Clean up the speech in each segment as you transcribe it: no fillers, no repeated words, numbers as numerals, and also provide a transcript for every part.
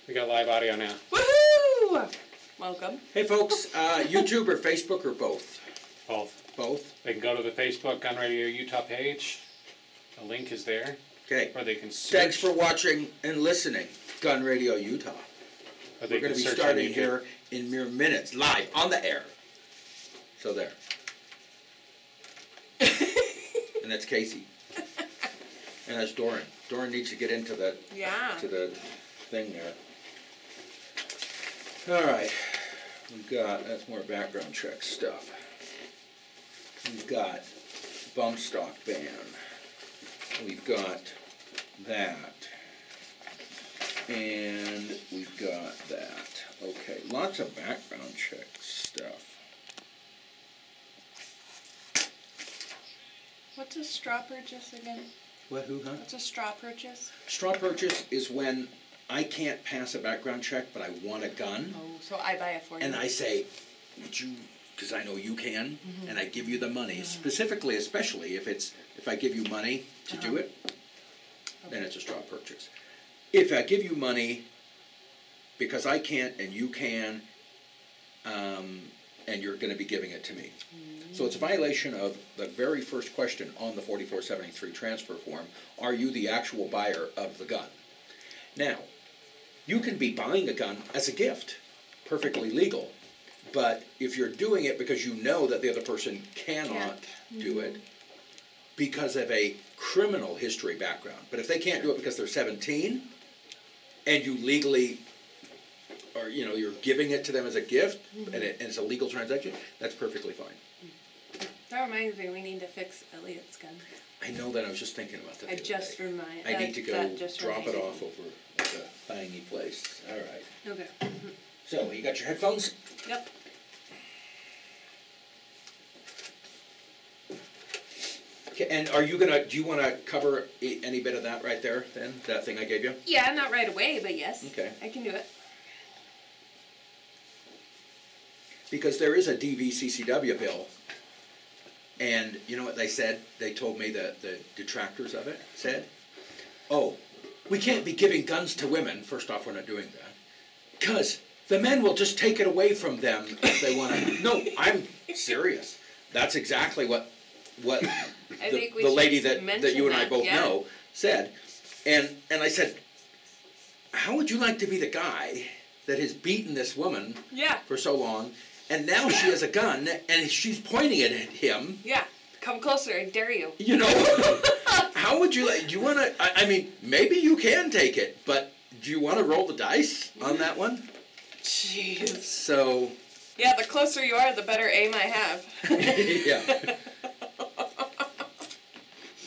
We got live audio now. Woohoo! Welcome. Hey folks, YouTube or Facebook or both? Both. Both? They can go to the Facebook Gun Radio Utah page. The link is there. Okay. Or they can search. Thanks for watching and listening, Gun Radio Utah. Or We're going to be starting here in mere minutes, live, on the air. So there. And that's Casey. And that's Doran. Doran needs to get into the to the thing there. All right. We've got, that's more background check stuff. We've got bump stock ban. We've got that. And we've got that. Okay, lots of background check stuff. What's a straw purchase again? What, who, huh? What's a straw purchase? Straw purchase is when I can't pass a background check, but I want a gun. Oh, so I buy it for you. And I say, would you, because I know you can, and I give you the money. Specifically, especially if I give you money to do it, then it's a straw purchase. If I give you money because I can't and you can, and you're going to be giving it to me. So it's a violation of the very first question on the 4473 transfer form. Are you the actual buyer of the gun? Now, you can be buying a gun as a gift, perfectly legal. But if you're doing it because you know that the other person cannot do it because of a criminal history background. But if they can't do it because they're 17 and you legally, or you're giving it to them as a gift and it's a legal transaction, that's perfectly fine. That reminds me, we need to fix Elliot's gun. I know that. I was just thinking about that. I just reminded. I need to go drop it off over at the thingy place. All right. Okay. So, you got your headphones? Yep. Okay, and do you want to cover any bit of that right there then? That thing I gave you? Yeah, not right away, but yes. Okay. I can do it. Because there is a DVCCW bill. And you know what they said? They told me the detractors of it said, oh, we can't be giving guns to women. First off, we're not doing that. Because the men will just take it away from them if they want to. No, I'm serious. That's exactly what the lady that you and I both know said. And I said, how would you like to be the guy that has beaten this woman for so long? And now she has a gun, and she's pointing it at him. Yeah, come closer, I dare you. You know, how would you like, do you want to, I mean, maybe you can take it, but do you want to roll the dice on that one? Jeez. So. Yeah, the closer you are, the better aim I have. Yeah.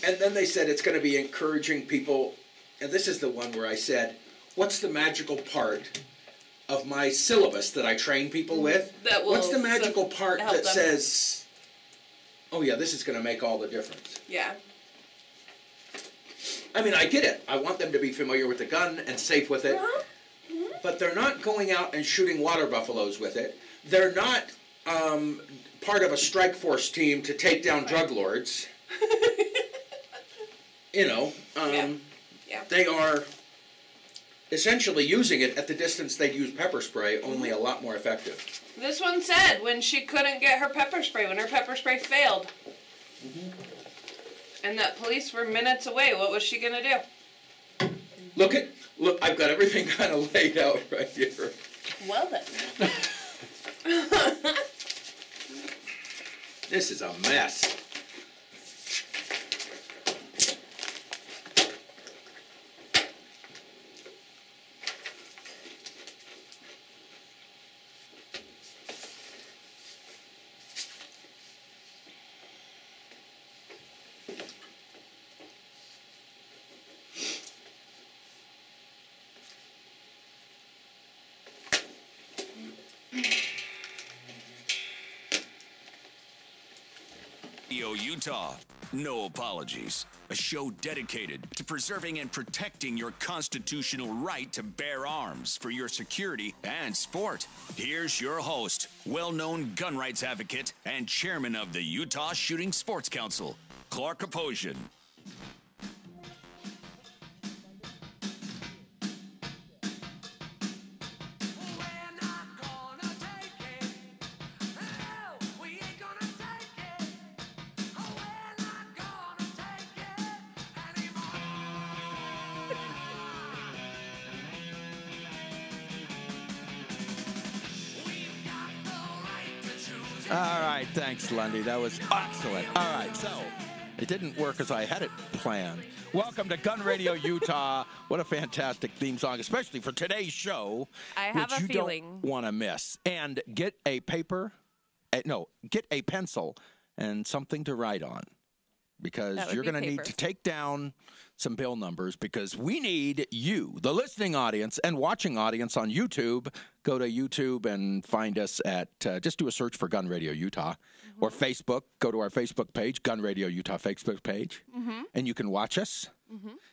And then they said it's going to be encouraging people, and this is the one where I said, what's the magical part of my syllabus that I train people with? What's the magical part that says, oh yeah, this is going to make all the difference? Yeah. I mean, I get it. I want them to be familiar with the gun and safe with it. But they're not going out and shooting water buffaloes with it. They're not part of a strike force team to take down drug lords. They are essentially using it at the distance they'd use pepper spray, only a lot more effective. This one said when she couldn't get her pepper spray, when her pepper spray failed. And that police were minutes away, what was she going to do? Look, I've got everything kind of laid out right here. Well then. This is a mess. Utah, no apologies. A show dedicated to preserving and protecting your constitutional right to bear arms for your security and sport. Here's your host, well-known gun rights advocate and chairman of the Utah Shooting Sports Council, Clark Aposian. All right, thanks, Lundy. That was excellent. All right, so it didn't work as I had it planned. Welcome to Gun Radio Utah. What a fantastic theme song, especially for today's show. I have which a you feeling. don't want to miss. And get a paper, get a pencil and something to write on, because you're going to need to take down some bill numbers, because we need you, the listening audience and watching audience on YouTube. Go to YouTube and find us at, just do a search for Gun Radio Utah, or Facebook. Go to our Facebook page, Gun Radio Utah Facebook page, and you can watch us.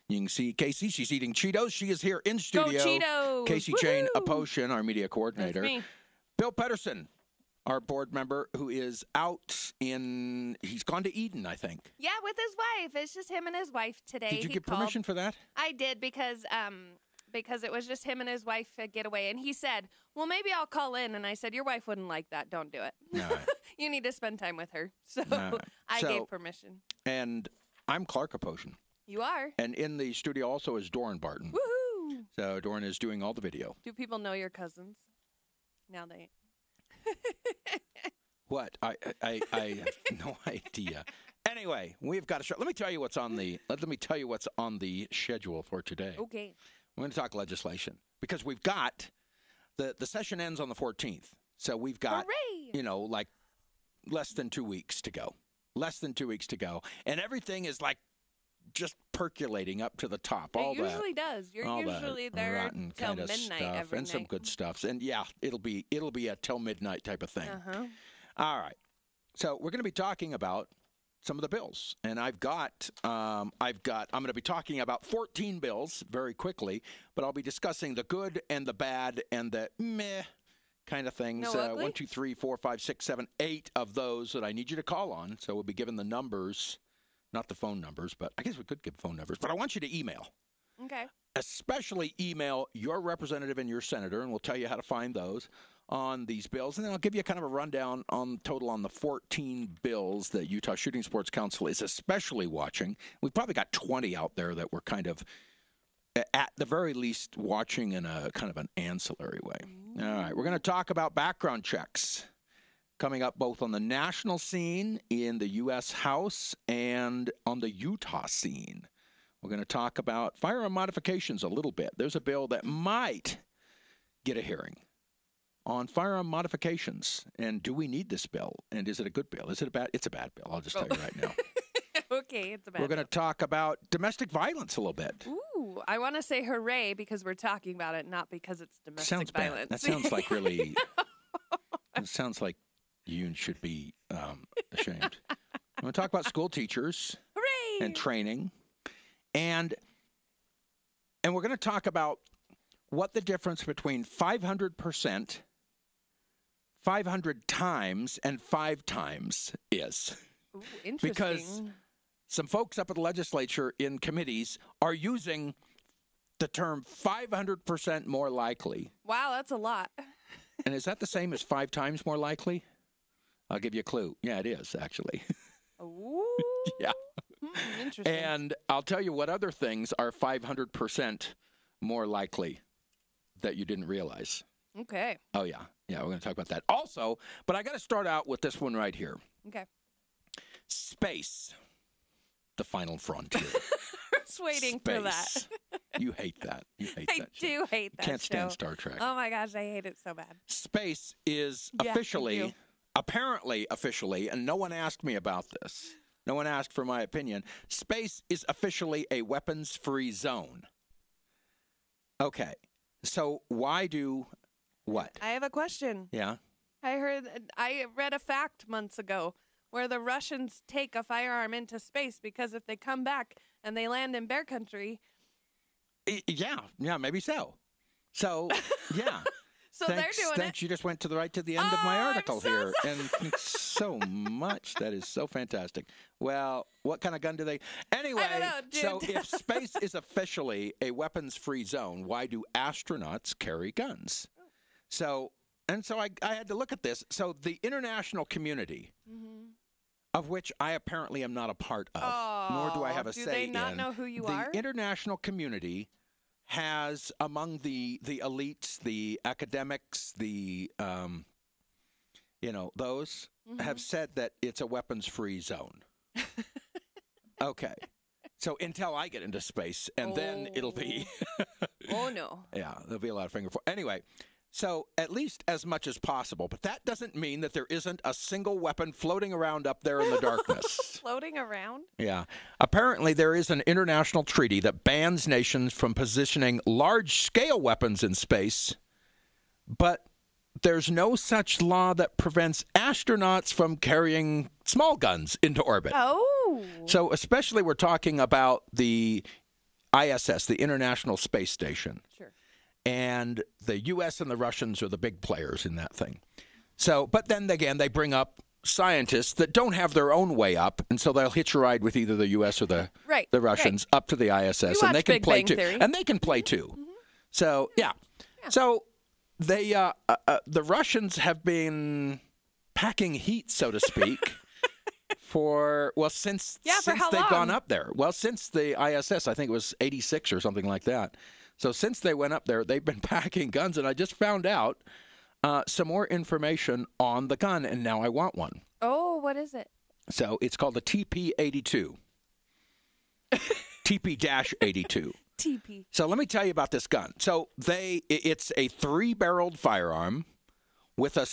You can see Casey. She's eating Cheetos. She is here in studio. Go Cheetos! Casey Woo-hoo! Jane Aposhian, our media coordinator. That's me. Bill Pedersen, our board member, who is out he's gone to Eden, I think. Yeah, with his wife. It's just him and his wife today. Did you He get permission for that? I did, because it was just him and his wife getaway. And he said, well, maybe I'll call in. And I said, your wife wouldn't like that. Don't do it. All right. You need to spend time with her. So right. I So- gave permission. And I'm Clark Aposhian. You are. And in the studio also is Doran Barton. Woohoo! So Doran is doing all the video. Do people know your cousins? Now they. What? I have no idea. Anyway, we've got a show. Let me tell you what's on the schedule for today. Okay. We're going to talk legislation, because we've got the session ends on the 14th. So we've got Hooray! like less than 2 weeks to go. Less than 2 weeks to go. And everything is like just percolating up to the top. It usually does. You're all usually that there rotten till kind of midnight stuff every and some night. good stuff. And yeah, it'll be a till midnight type of thing. Uh-huh. All right. So we're going to be talking about some of the bills, and I'm going to be talking about 14 bills very quickly, but I'll be discussing the good and the bad and the meh kind of things. No ugly? 1, 2, 3, 4, 5, 6, 7, 8 of those that I need you to call on. So we'll be given the numbers, not the phone numbers, but I guess we could give phone numbers. But I want you to email. Okay. Especially email your representative and your senator, and we'll tell you how to find those on these bills. And then I'll give you kind of a rundown on total on the 14 bills that Utah Shooting Sports Council is especially watching. We've probably got 20 out there that we're kind of, at the very least, watching in a kind of an ancillary way. All right, we're going to talk about background checks coming up both on the national scene in the U.S. House and on the Utah scene. We're going to talk about firearm modifications a little bit. There's a bill that might get a hearing on firearm modifications. And do we need this bill? And is it a good bill? Is it a bad? It's a bad bill. I'll just tell you right now. Okay, it's a bad. We're going to talk about domestic violence a little bit. Ooh, I want to say hooray because we're talking about it, not because it's domestic Sounds violence. bad. That sounds like really. It sounds like you should be ashamed. I'm going to talk about school teachers Hooray! and training, and we're going to talk about what the difference between 500%, 500 times, and 5 times is. Ooh, interesting. Because some folks up at the legislature in committees are using the term 500% more likely. Wow, that's a lot. And is that the same as 5 times more likely? I'll give you a clue. Yeah, it is, actually. Ooh. Yeah. Interesting. And I'll tell you what other things are 500% more likely that you didn't realize. Okay. Oh, yeah. Yeah, we're going to talk about that. Also, but I got to start out with this one right here. Okay. Space. The final frontier. I was waiting for that. Space. You hate that. You hate I that show. do hate that Can't stand show. Star Trek. Oh my gosh, I hate it so bad. Space is Yeah, I officially, do. apparently officially, and no one asked me about this. No one asked for my opinion. Space is officially a weapons-free zone. Okay. So why do what? I have a question. Yeah. I read a fact months ago where the Russians take a firearm into space because if they come back and they land in bear country, Yeah, maybe so. So, yeah. so they're doing Thanks. it. You just went to the right to the end of my Oh, I'm article so here. And thanks so much. That is so fantastic. Well, what kind of gun do they? Anyway, I don't know, dude. so if space is officially a weapons-free zone, why do astronauts carry guns? So I had to look at this. So the international community, of which I apparently am not a part of, nor do I have a do say they not in, know who you the are? international community has among the elites, the academics, the those have said that it's a weapons-free zone. Okay. So until I get into space, and then it'll be... Oh, no. Yeah, there'll be a lot of finger. Anyway, so at least as much as possible. But that doesn't mean that there isn't a single weapon floating around up there in the darkness. Floating around? Yeah. Apparently, there is an international treaty that bans nations from positioning large-scale weapons in space, but there's no such law that prevents astronauts from carrying small guns into orbit. Oh. So especially we're talking about the ISS, the International Space Station. Sure. And the U.S. and the Russians are the big players in that thing. So, but then again, they bring up scientists that don't have their own way up, and so they'll hitch a ride with either the U.S. or the Russians up to the ISS, and they can play too. And they can play too. Mm-hmm. So yeah. So they the Russians have been packing heat, so to speak. Since they've gone up there. Well, since the ISS, I think it was 86 or something like that. So since they went up there, they've been packing guns, and I just found out some more information on the gun, and now I want one. Oh, what is it? So it's called the TP-82. TP-82. TP. So let me tell you about this gun. So it's a 3-barreled firearm with a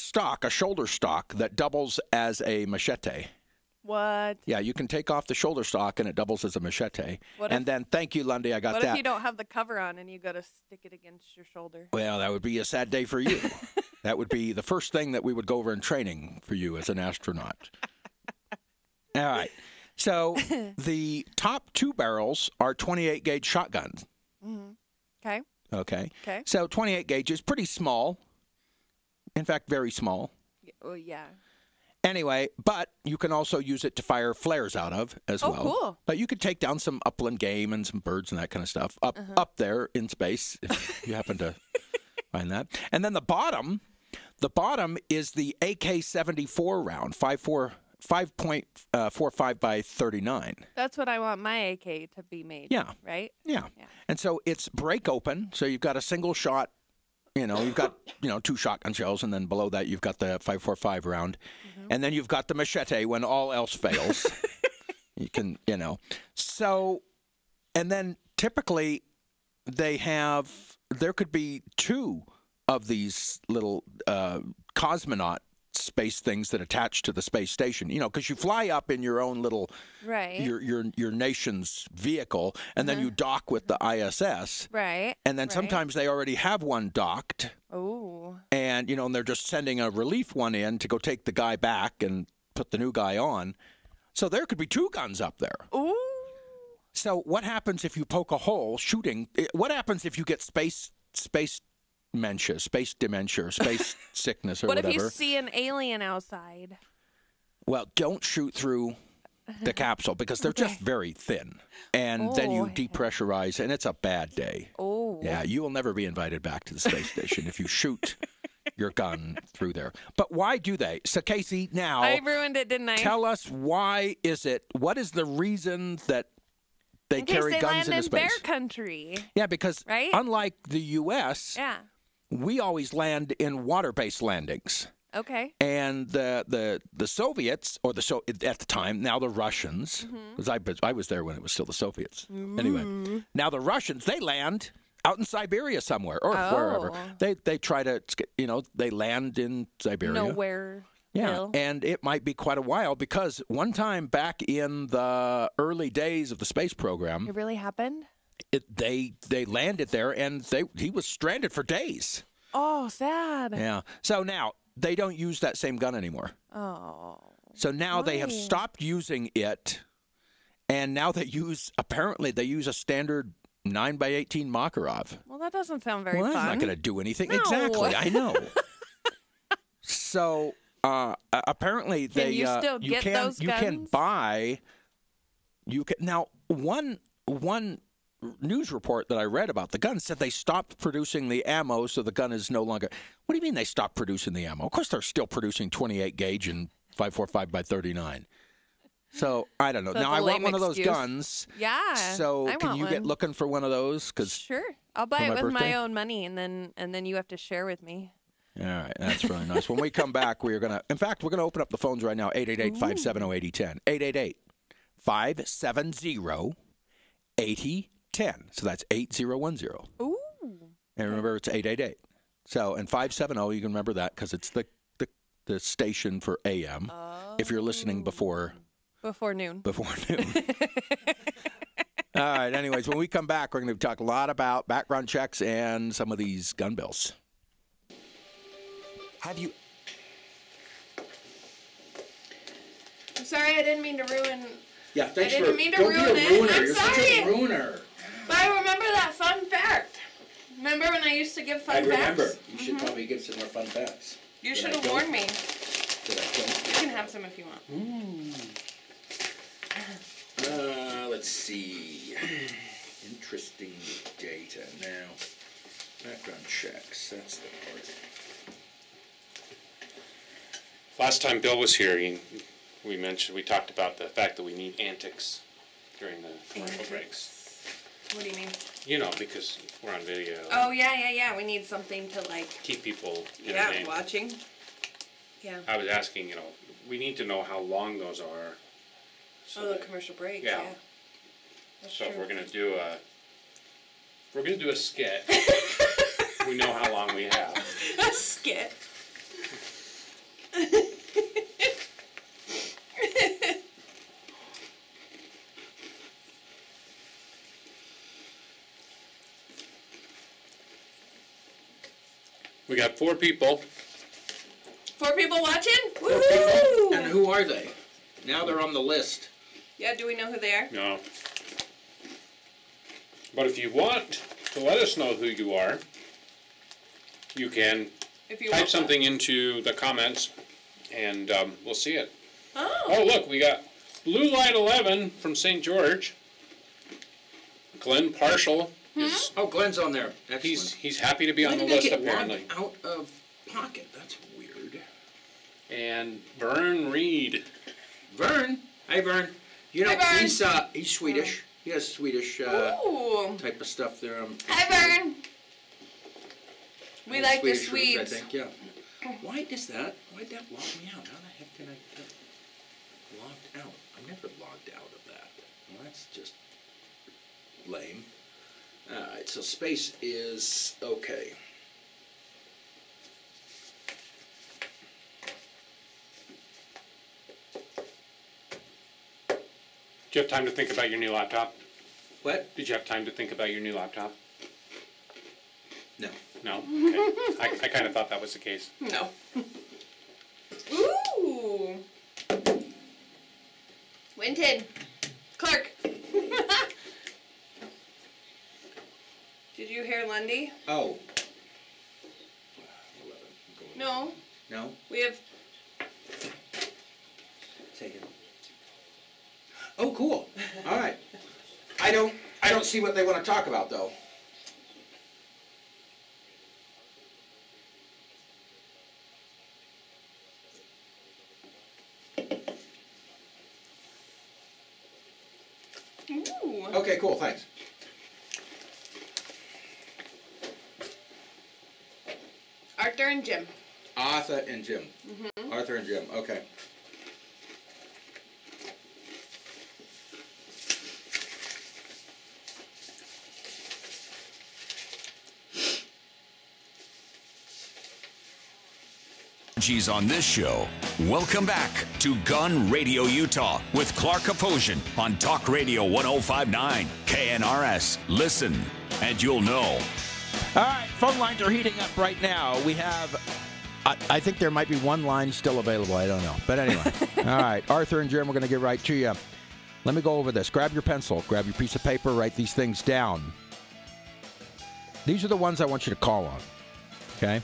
shoulder stock that doubles as a machete. What? Yeah, you can take off the shoulder stock and it doubles as a machete. Then, thank you, Lundy, I got that. What if you don't have the cover on and you got to stick it against your shoulder? Well, that would be a sad day for you. That would be the first thing that we would go over in training for you as an astronaut. All right. So the top 2 barrels are 28-gauge shotguns. Mm-hmm. Okay. Okay. So 28 gauge is pretty small. In fact, very small. Oh, yeah. Anyway, but you can also use it to fire flares out of as well. Oh, cool. But you could take down some upland game and some birds and that kind of stuff up there in space if you happen to find that. And then the bottom is the AK-74 round, 5.45 by 39. That's what I want my AK to be made. Yeah. Right? Yeah. And so it's break open, so you've got a single shot. You've got 2 shotgun shells, and then below that you've got the 5.45 round, and then you've got the machete when all else fails. You can, So, and then typically there could be 2 of these little cosmonaut space things that attach to the space station, because you fly up in your own little your nation's vehicle, and then you dock with the ISS, and then sometimes they already have one docked, and and they're just sending a relief one in to go take the guy back and put the new guy on. So there could be 2 guns up there. Ooh. So what happens if you poke a hole shooting? What happens if you get space dementia, space sickness, or what whatever? What if you see an alien outside? Well, don't shoot through the capsule because they're just very thin. And then you depressurize, and it's a bad day. Oh. Yeah, you will never be invited back to the space station if you shoot your gun through there. But why do they? So, Casey, now... I ruined it, didn't I? Tell us, what is the reason that they carry guns into space? In case they land in bear country. Yeah, because unlike the U.S., we always land in water-based landings. Okay. And the Soviets, or at the time, now the Russians, because I was there when it was still the Soviets. Anyway, now the Russians, they land out in Siberia somewhere, or wherever. They try to, they land in Siberia. Nowhere. Yeah, and it might be quite a while, because one time back in the early days of the space program... It really happened? They landed there, and he was stranded for days. Oh, sad. Yeah. So now they don't use that same gun anymore. Oh. So now they have stopped using it, and now they use a standard 9x18 Makarov. Well, that doesn't sound very fun. Well, that's not going to do anything. No. Exactly. I know. So apparently you can buy. Now one news report that I read about the gun said they stopped producing the ammo, so the gun is no longer... What do you mean they stopped producing the ammo? Of course they're still producing 28 gauge and 5.45 by 39. So, I don't know. That's now, I want one excuse. of those guns. Yeah. So, can you get looking for one of those? Sure. I'll buy it with my own money, and then you have to share with me. All right, that's really nice. When we come back, we're going to, in fact, we're going to open up the phones right now, 888-570-8010. 888-570-8010. So that's 8010. Ooh. And remember, it's 888. So, and 570, you can remember that because it's the station for AM. If you're listening before noon. All right, anyways, when we come back, we're going to talk a lot about background checks and some of these gun bills. Have you I'm sorry, I didn't mean to ruin. Yeah, thanks I didn't for. mean to Don't ruin be a it. ruiner. I'm You're such sorry. a ruiner. But I remember that fun fact. Remember when I used to give fun I remember. facts? You should probably give some more fun facts. You Did should I have don't? warned me. Did I don't? You can have some if you want. Let's see. Interesting data. Now, background checks. That's the part. Last time Bill was here, we talked about the fact that we need antics during the commercial breaks. What do you mean? You know, because we're on video. Oh, yeah. We need something to, like, Keep people yeah, entertained. watching. Yeah. I was asking, we need to know how long those are. So Oh, the that- commercial breaks, yeah. yeah. That's So true. if we're gonna do a skit, we know how long we have. A skit. We got 4 people. 4 people watching? And Woohoo! who are they? Now they're on the list. Yeah, do we know who they are? No. But if you want to let us know who you are, you can If you type want something into the comments, and we'll see it. Oh. Oh, look, we got Blue Light 11 from St. George. Glenn Partial is Oh, Glenn's on there. Excellent. he's happy to be Why on the did they list get apparently. logged out of pocket? That's weird. And Vern Reed. Vern. Hi, Vern. You know, Hi, Vern. he's Swedish. He has Swedish Ooh. type of stuff there. Hi, Vern. We like the Swedish roots, Swedes. I think, yeah. Why does that? Why'd that log me out? How the heck did I get logged out? I'm never logged out of that. Well, that's just lame. Alright, so space is okay. Did you have time to think about your new laptop? What? Did you have time to think about your new laptop? No. No? Okay. I kind of thought that was the case. No. Ooh. Winton. Clark. Did you hear Lundy? Oh. No. No? We have. Take it. Oh, cool. All right. I don't see what they want to talk about though. Ooh. Okay, cool. Thanks. Arthur and Jim. Arthur and Jim. Arthur and Jim. Okay. on this show. Welcome back to Gun Radio Utah with Clark Aposian on Talk Radio 105.9 KNRS. Listen, and you'll know. All right, phone lines are heating up right now. We have, I think there might be one line still available. I don't know. But anyway, all right, Arthur and Jim, we're going to get right to you. Let me go over this. Grab your pencil, grab your piece of paper, write these things down. These are the ones I want you to call on, okay?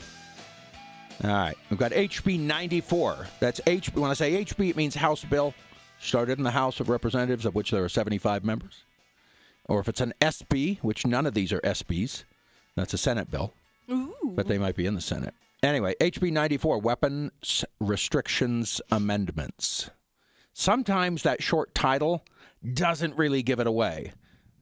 All right, we've got HB 94. That's HB. When I say HB, it means House Bill. Started in the House of Representatives, of which there are 75 members. Or if it's an SB, which none of these are SBs, that's a Senate bill. Ooh. But they might be in the Senate. Anyway, HB 94, Weapons Restrictions Amendments. Sometimes that short title doesn't really give it away.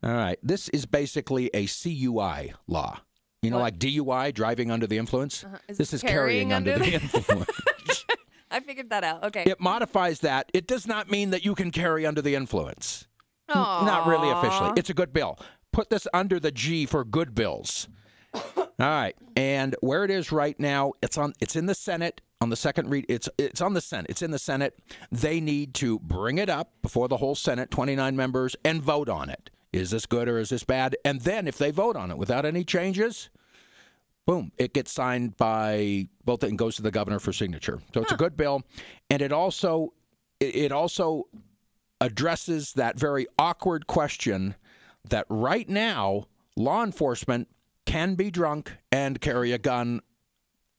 All right, this is basically a CUI law. You know, What? like DUI, driving under the influence. Is This it is carrying under the influence. I figured that out. Okay. It modifies that. It does not mean that you can carry under the influence. Not really officially. It's a good bill. Put this under the G for good bills. All right. And where it is right now, it's in the Senate on the second read. It's on the Senate. It's in the Senate. They need to bring it up before the whole Senate, 29 members, and vote on it. Is this good or is this bad? And then if they vote on it without any changes, boom, it gets signed by both and goes to the governor for signature. So it's a good bill. And it also addresses that very awkward question that right now law enforcement can be drunk and carry a gun,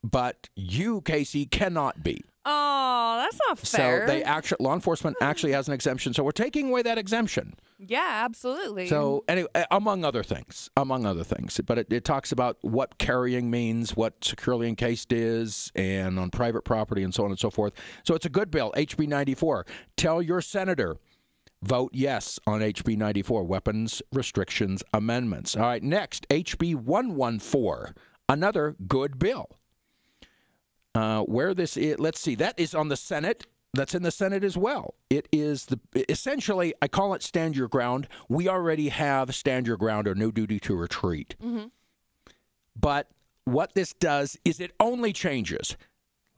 but you, Casey, cannot be. Oh, that's not fair. So law enforcement actually has an exemption. So we're taking away that exemption. Yeah, absolutely. So anyway, among other things, but it talks about what carrying means, what securely encased is, and on private property, and so on and so forth. So it's a good bill. HB 94. Tell your senator. Vote yes on HB 94, Weapons Restrictions Amendments. All right, next, HB 114, another good bill. Where this is, let's see, that is on the Senate. That's in the Senate as well. It is essentially, I call it stand your ground. We already have stand your ground or no duty to retreat. Mm-hmm. But what this does is it only changes.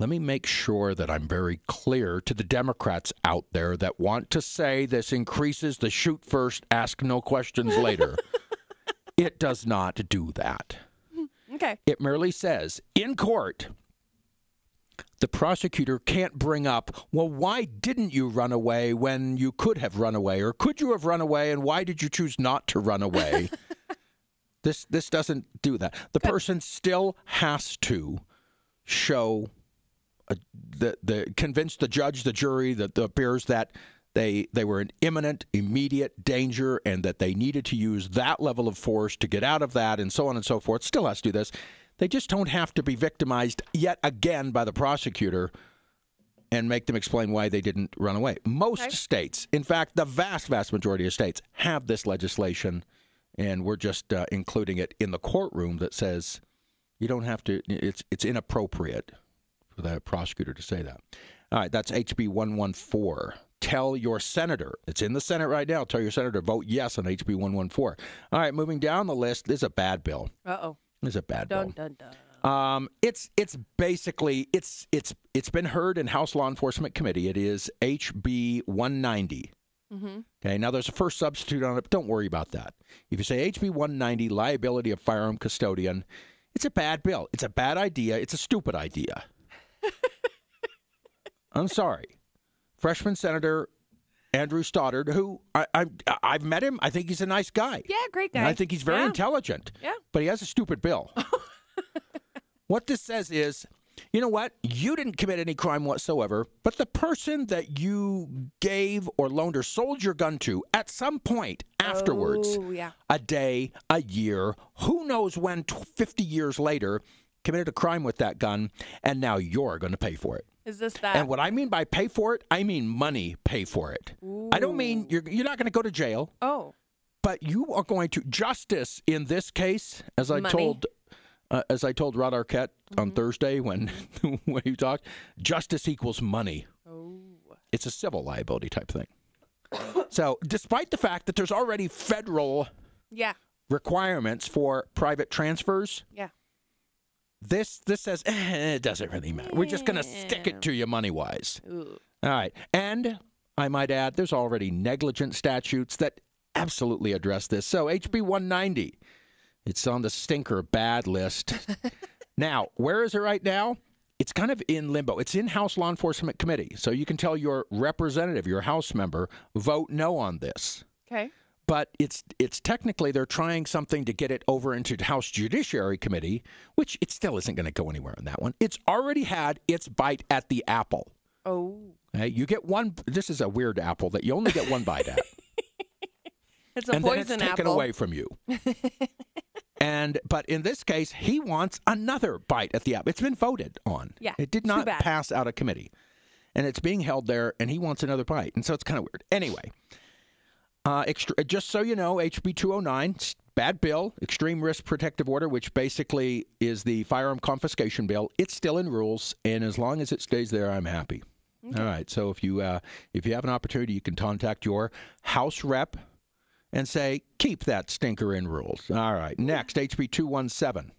Let me make sure that I'm very clear to the Democrats out there that want to say this increases the shoot first, ask no questions later. It does not do that. Okay. It merely says, in court, the prosecutor can't bring up, well, why didn't you run away when you could have run away? Or could you have run away, and why did you choose not to run away? This doesn't do that. The person still has to show, convince the judge, the jury, the peers that they were in imminent, immediate danger and that they needed to use that level of force to get out of that, and so on and so forth. Still has to do this. They just don't have to be victimized yet again by the prosecutor and make them explain why they didn't run away. Most states, in fact, the vast, vast majority of states have this legislation, and we're just including it in the courtroom that says you don't have to, it's inappropriate for the prosecutor to say that. All right, that's HB 114. Tell your senator. It's in the Senate right now. Tell your senator, vote yes on HB 114. All right, moving down the list, this is a bad bill. Uh-oh. This is a bad bill. Dun, dun, dun. It's basically it's been heard in House Law Enforcement Committee. It is HB 190. Mm-hmm. Okay, now there's a first substitute on it, but don't worry about that. If you say HB 190, liability of firearm custodian, it's a bad bill. It's a bad idea. It's a stupid idea. I'm sorry. Freshman Senator Andrew Stoddard, who I've met him. I think he's a nice guy. Yeah, great guy. And I think he's very intelligent. Yeah. But he has a stupid bill. What this says is, you know what? You didn't commit any crime whatsoever, but the person that you gave or loaned or sold your gun to at some point afterwards, a day, a year, who knows when, 50 years later, committed a crime with that gun, and now you're going to pay for it. Is this that? And what I mean by pay for it, I mean money pay for it. Ooh. I don't mean you're not going to go to jail. Oh. But you are going to justice in this case, as I told Rod Arquette on Thursday when he talked. Justice equals money. Oh. It's a civil liability type thing. So, despite the fact that there's already federal requirements for private transfers, this says it doesn't really matter. We're just going to stick it to you money wise. All right, and I might add, there's already negligent statutes that absolutely address this. So HB 190, it's on the stinker bad list. Now, where is it right now? It's kind of in limbo. It's in House Law Enforcement Committee, so you can tell your representative, your House member, vote no on this. Okay. But it's technically they're trying something to get it over into the House Judiciary Committee, which it still isn't going to go anywhere on that one. It's already had its bite at the apple. Oh. Okay, you get one. This is a weird apple that you only get one bite at. It's a and poison then it's taken apple. away from you. But in this case, he wants another bite at the apple. It's been voted on. Yeah. It did not pass out of committee. And it's being held there, and he wants another bite. And so it's kind of weird. Anyway, just so you know, HB 209, bad bill, extreme risk protective order, which basically is the firearm confiscation bill. It's still in rules, and as long as it stays there, I'm happy. Okay. All right. So if you have an opportunity, you can contact your House rep and say, keep that stinker in rules. All right. Next, HB 217.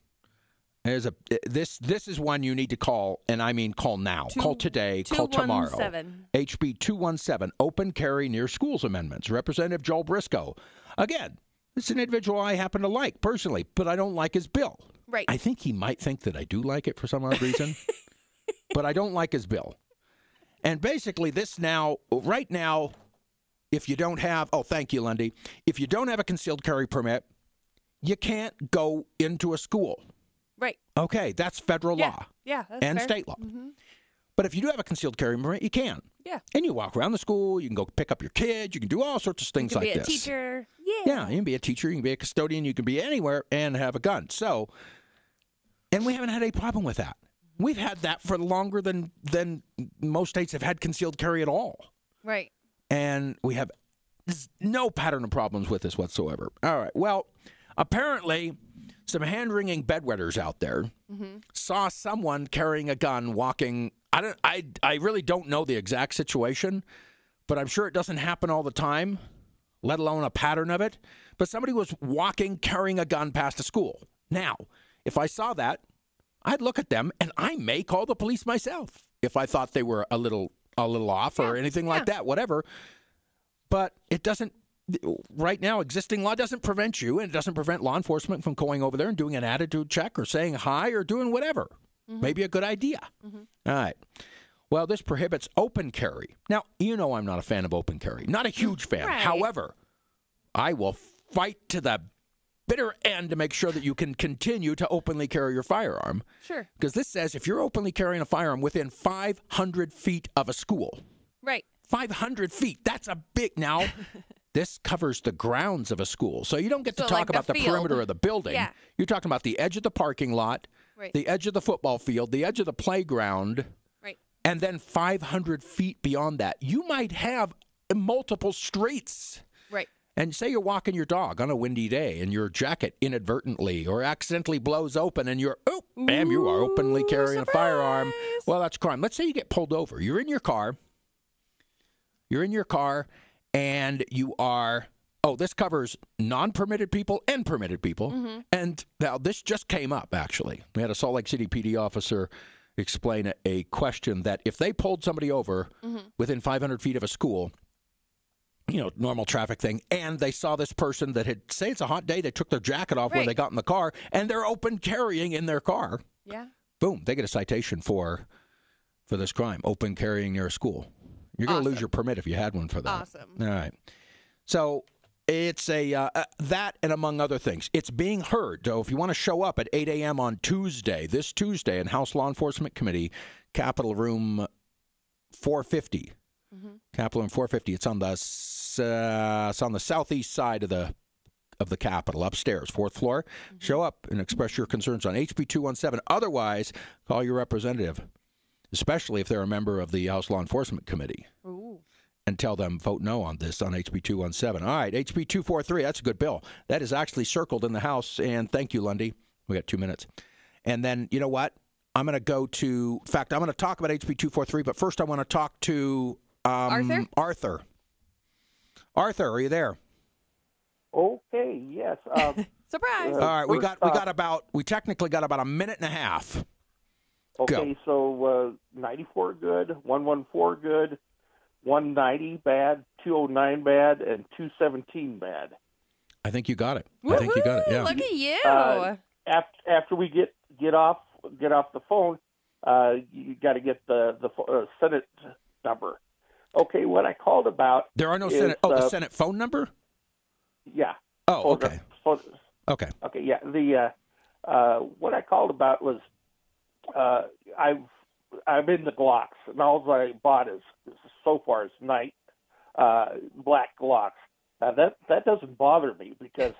This is one you need to call, and I mean call now. Call today. Call tomorrow. HB 217, open carry near schools amendments. Representative Joel Briscoe. Again, this is an individual I happen to like personally, but I don't like his bill. Right. I think he might think that I do like it for some odd reason, but I don't like his bill. And basically right now, if you don't have, thank you, Lundy. If you don't have a concealed carry permit, you can't go into a school. Right. Okay, that's federal law. Yeah, that's and fair. state law. Mm-hmm. But if you do have a concealed carry permit, you can. Yeah. And you walk around the school, you can go pick up your kids, you can do all sorts of things like this. You can be a teacher. Yeah, you can be a teacher, you can be a custodian, you can be anywhere and have a gun. So, and we haven't had any problem with that. We've had that for longer than most states have had concealed carry at all. Right. And we have no pattern of problems with this whatsoever. All right. Well, apparently, some hand-wringing bedwetters out there saw someone carrying a gun walking. I really don't know the exact situation, but I'm sure it doesn't happen all the time, let alone a pattern of it. But somebody was walking, carrying a gun past a school. Now, if I saw that, I'd look at them, and I may call the police myself if I thought they were a little off or anything like that, whatever. But it doesn't. Right now, existing law doesn't prevent you, and it doesn't prevent law enforcement from going over there and doing an attitude check or saying hi or doing whatever. Maybe a good idea. All right. Well, this prohibits open carry. Now, you know I'm not a fan of open carry. Not a huge fan. Right. However, I will fight to the bitter end to make sure that you can continue to openly carry your firearm. Sure. Because this says if you're openly carrying a firearm within 500 feet of a school. Right. 500 feet. That's a big... Now... This covers the grounds of a school. So you don't get to talk like about the field. perimeter of the building. Yeah. You're talking about the edge of the parking lot, the edge of the football field, the edge of the playground, and then 500 feet beyond that. You might have multiple streets. Right. And say you're walking your dog on a windy day and your jacket inadvertently or accidentally blows open and you are openly carrying a firearm. Well, that's crime. Let's say you get pulled over. You're in your car. And you are, this covers non-permitted people and permitted people. And now this just came up, actually. We had a Salt Lake City PD officer explain a question that if they pulled somebody over within 500 feet of a school, normal traffic thing, and they saw this person that had, say it's a hot day, they took their jacket off when they got in the car, and they're open carrying in their car. Yeah. Boom, they get a citation for this crime, open carrying near a school. You're going to lose your permit if you had one for that. Awesome. All right. So it's that and among other things. It's being heard. So if you want to show up at 8 a.m. on this Tuesday in House Law Enforcement Committee, Capitol Room 450. Capitol Room 450. It's on the southeast side of the Capitol, upstairs, 4th floor. Show up and express your concerns on HB 217. Otherwise, call your representative, especially if they're a member of the House Law Enforcement Committee. Ooh. And tell them vote no on this on HB 217. All right, HB 243, that's a good bill. That is actually circled in the House, and thank you, Lundy. We got 2 minutes. And then, you know what? I'm going to go to, in fact, I'm going to talk about HB 243, but first I want to talk to Arthur. Arthur, are you there? Okay, yes. Surprise. All right, we technically got about a minute and a half. Okay, so 94 good, 114 good, 190 bad, 209 bad, and 217 bad. I think you got it. Woo-hoo! I think you got it. Yeah. Look at you. After we get off the phone, you got to get the Senate number. Okay, what I called about. There are no Senate. The Senate phone number. Yeah. Oh, okay. Okay. Okay. Yeah. The what I called about was I'm in the Glocks, and all I bought is so far is night black Glocks. Now that doesn't bother me because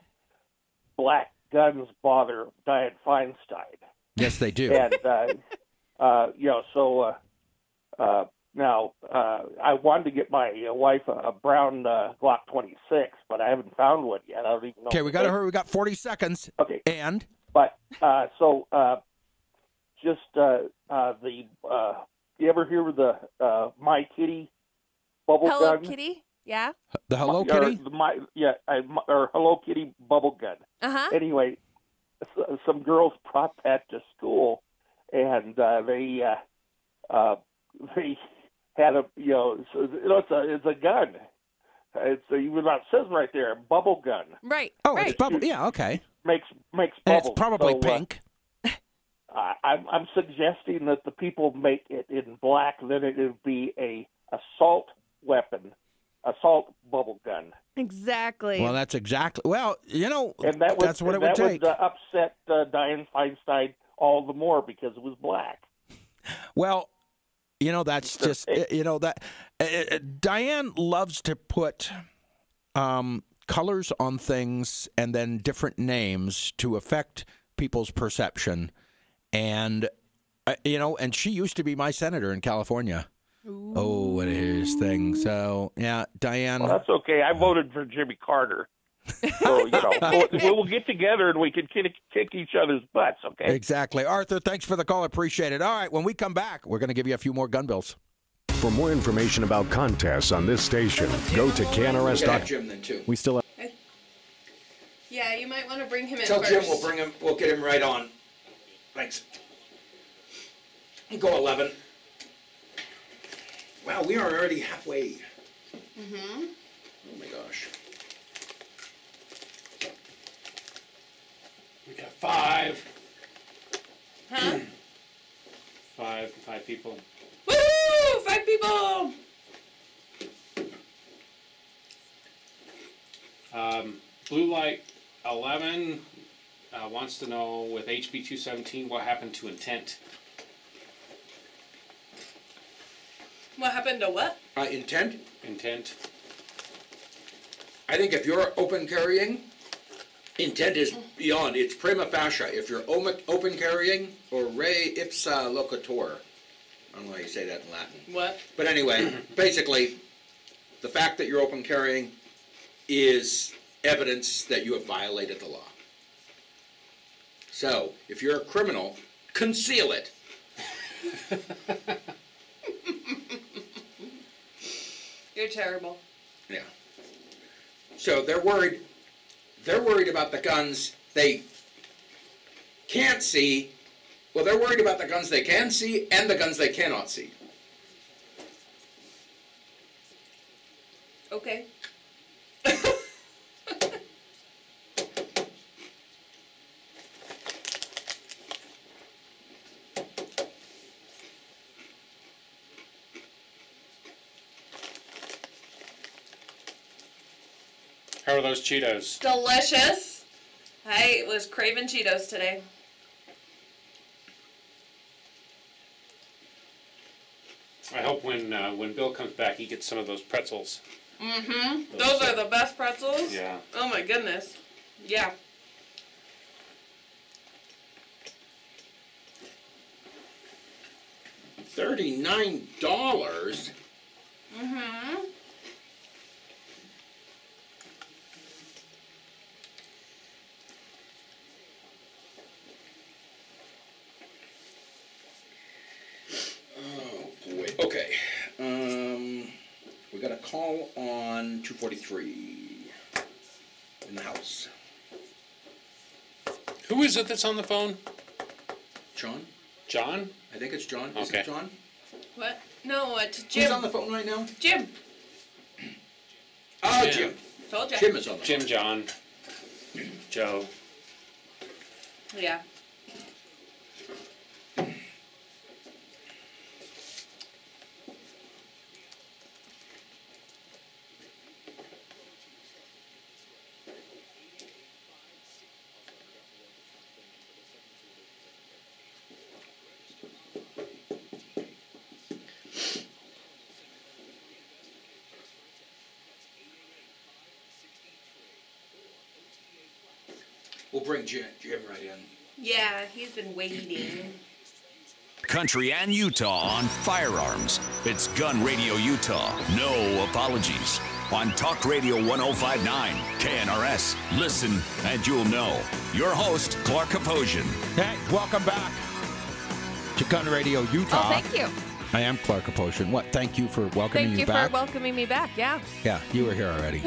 black guns bother Dianne Feinstein. Yes, they do. And Now, I wanted to get my wife a brown Glock 26, but I haven't found one yet. I don't even know. Okay, we got to hurry. We got 40 seconds. Okay. And? But, just you ever hear of the My Kitty bubble Hello gun? Kitty. Yeah. The Hello Kitty? Or Hello Kitty bubble gun. Uh-huh. Anyway, some girls brought that to school, and they had it's a gun. It's even it says right there, bubble gun. Right. Oh, right. it's bubble. Yeah, okay. Makes And bubbles. it's probably So, pink. I'm suggesting that the people make it in black, then it would be a assault weapon, assault bubble gun. Exactly. Well, that's exactly. Well, And that's what it would take. That would upset Dianne Feinstein all the more because it was black. Well, that's just that Diane loves to put colors on things and then different names to affect people's perception, and and she used to be my senator in California. Ooh. Oh, what is thing? So yeah, Diane. Well, that's okay. I voted for Jimmy Carter. So, we'll get together and we can kick each other's butts, okay? Exactly. Arthur, thanks for the call. Appreciate it. All right, when we come back, we're going to give you a few more gun bills. For more information about contests on this station, go to KNRS.com. Jim then too. We still have... Yeah, you might want to bring him in Tell first. Jim we'll get him right on. Thanks. Go 11. Wow, we are already halfway. Mm-hmm. Oh my gosh. We got 5. Huh? 5 people. Woo! 5 people! Blue Light 11 wants to know with HB 217 what happened to intent. What happened to what? Intent? Intent. I think if you're open carrying, intent is beyond. It's prima facie. If you're open carrying, or re ipsa locator. I don't know how you say that in Latin. What? But anyway, basically, the fact that you're open carrying is evidence that you have violated the law. So, if you're a criminal, conceal it. You're terrible. Yeah. So they're worried about the guns they can't see. Well, they're worried about the guns they can see and the guns they cannot see. Okay. How are those Cheetos? Delicious. I was craving Cheetos today. I hope when Bill comes back, he gets some of those pretzels. Mm-hmm. Those are the best pretzels. Yeah. Oh my goodness. Yeah. $39? Mm-hmm. Oh boy. Okay. We got a call on 243 in the house. Who is it that's on the phone? John? John? I think it's John. Is Okay. it John? What? No, it's Jim. Who's on the phone right now? Jim. Oh, Jim. Jim. Told ya. Jim is on the Jim, phone. John, Joe. Yeah. We'll bring Jim right in. Yeah, he's been waiting. Country and Utah on firearms. It's Gun Radio Utah. No apologies. On Talk Radio 105.9 KNRS. Listen and you'll know. Your host, Clark Kaposian. Hey, welcome back to Gun Radio Utah. Oh, thank you. I am Clark Kaposian. What? Thank you for welcoming Thank you back. for welcoming me back. Yeah. Yeah, you were here already.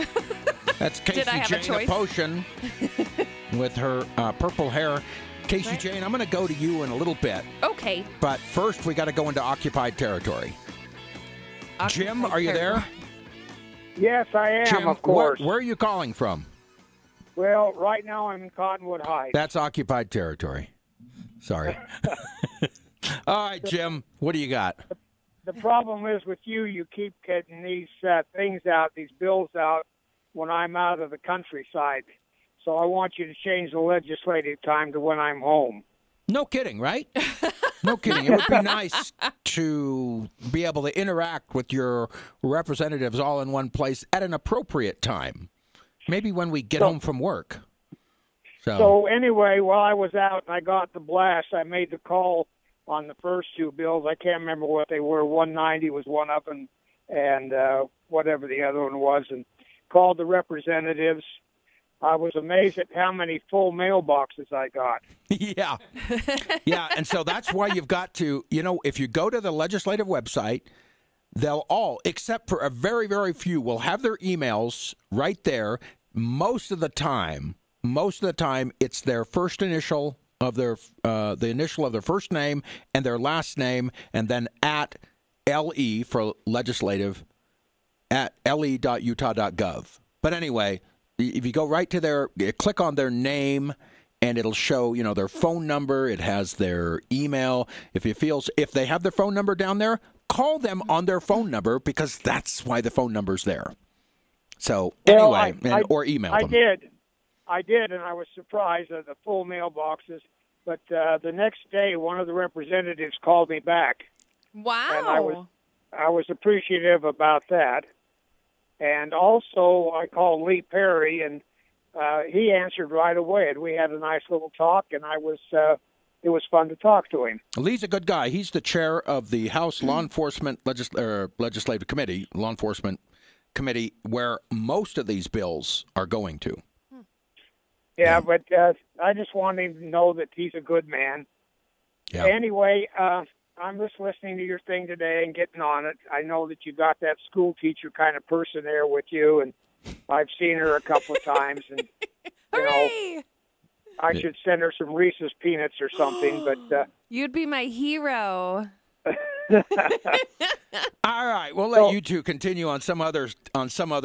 That's Casey Did I have a Jane choice? Potion with her purple hair. Casey Right. Jane, I'm going to go to you in a little bit. Okay. But first, we got to go into occupied territory. Jim, are you there? Yes, I am, Jim, of course. Where are you calling from? Well, right now I'm in Cottonwood Heights. That's occupied territory. Sorry. All right, Jim, what do you got? The problem is with you, you keep getting these things out, these bills out, when I'm out of the countryside. So I want you to change the legislative time to when I'm home. No kidding, right? No kidding. It would be nice to be able to interact with your representatives all in one place at an appropriate time. Maybe when we get home from work. So anyway, while I was out and I got the blast, I made the call on the first two bills. I can't remember what they were. 190 was one of them, and whatever the other one was, and called the representatives. I was amazed at how many full mailboxes I got. Yeah. Yeah, and so that's why you've got to, if you go to the legislative website, they'll all, except for a very, very few, will have their emails right there. Most of the time, it's their first initial of their, the initial of their first name and their last name, and then at LE for legislative, at le.utah.gov. But anyway, if you go right to their, click on their name, and it'll show, their phone number. It has their email. If they have their phone number down there, call them on their phone number, because that's why the phone number's there. So anyway, or email them. I did, and I was surprised at the full mailboxes. But the next day, one of the representatives called me back. Wow. And I was appreciative about that. And also, I called Lee Perry, and he answered right away. And we had a nice little talk, and it was fun to talk to him. Lee's a good guy. He's the chair of the House Law Enforcement Legislative Committee, Law Enforcement Committee, where most of these bills are going to. Yeah, but I just want him to know that he's a good man. Yeah. Anyway, I'm just listening to your thing today and getting on it. I know that you got that school teacher kind of person there with you, and I've seen her a couple of times. And Hooray! I should send her some Reese's peanuts or something. But you'd be my hero. All right, we'll let you two continue on some other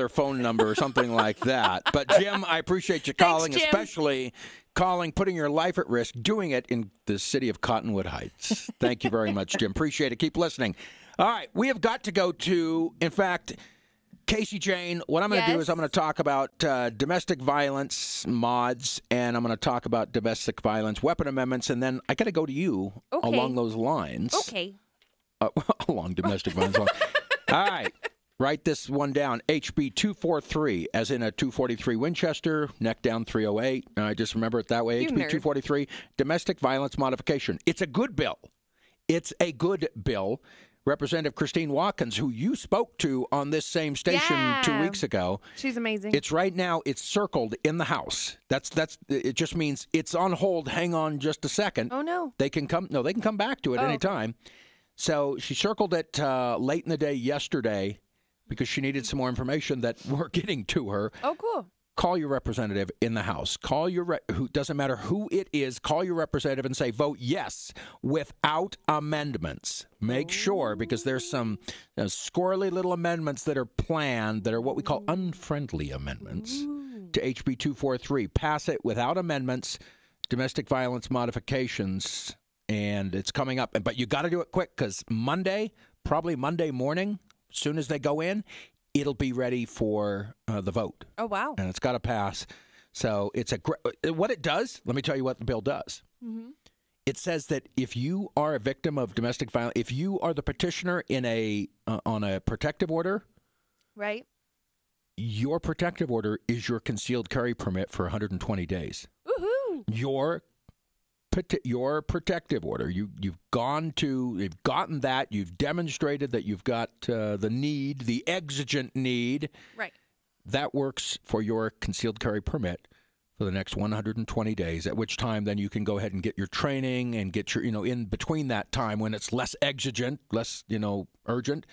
phone number or something like that. But Jim, I appreciate you calling, Thanks, Jim. especially calling, putting your life at risk, doing it in the city of Cottonwood Heights. Thank you very much, Jim. Appreciate it. Keep listening. All right, we have got to go to, in fact, Casey Jane, what I'm going to do is I'm going to talk about domestic violence mods, and I'm going to talk about domestic violence weapon amendments, and then I got to go to you along those lines. Okay. Along domestic violence lines. All right. Write this one down. HB 243, as in a 243 Winchester, neck down 308. I just remember it that way. You HB nerd. 243, domestic violence modification. It's a good bill. It's a good bill. Representative Christine Watkins, who you spoke to on this same station 2 weeks ago. She's amazing. It's right now, it's circled in the House. It just means it's on hold. Hang on just a second. Oh, no. They can come back to it any time. So she circled it late in the day yesterday because she needed some more information that we're getting to her. Oh, cool. Call your representative in the House. Call your who doesn't matter who it is. Call your representative and say vote yes without amendments. Make sure, because there's some squirrely little amendments that are planned that are what we call unfriendly amendments to HB 243. Pass it without amendments. Domestic violence modifications, and it's coming up. But you got to do it quick, because probably Monday morning, as soon as they go in, it'll be ready for the vote. Oh, wow. And it's got to pass. So it's what it does, let me tell you what the bill does. Mm-hmm. It says that if you are a victim of domestic violence, if you are the petitioner in on a protective order, right, your protective order is your concealed carry permit for 120 days. Woohoo! Your your protective order. You've gotten that. You've demonstrated that you've got the exigent need. Right. That works for your concealed carry permit for the next 120 days, at which time then you can go ahead and get your training and get your, in between that time when it's less exigent, less, urgent,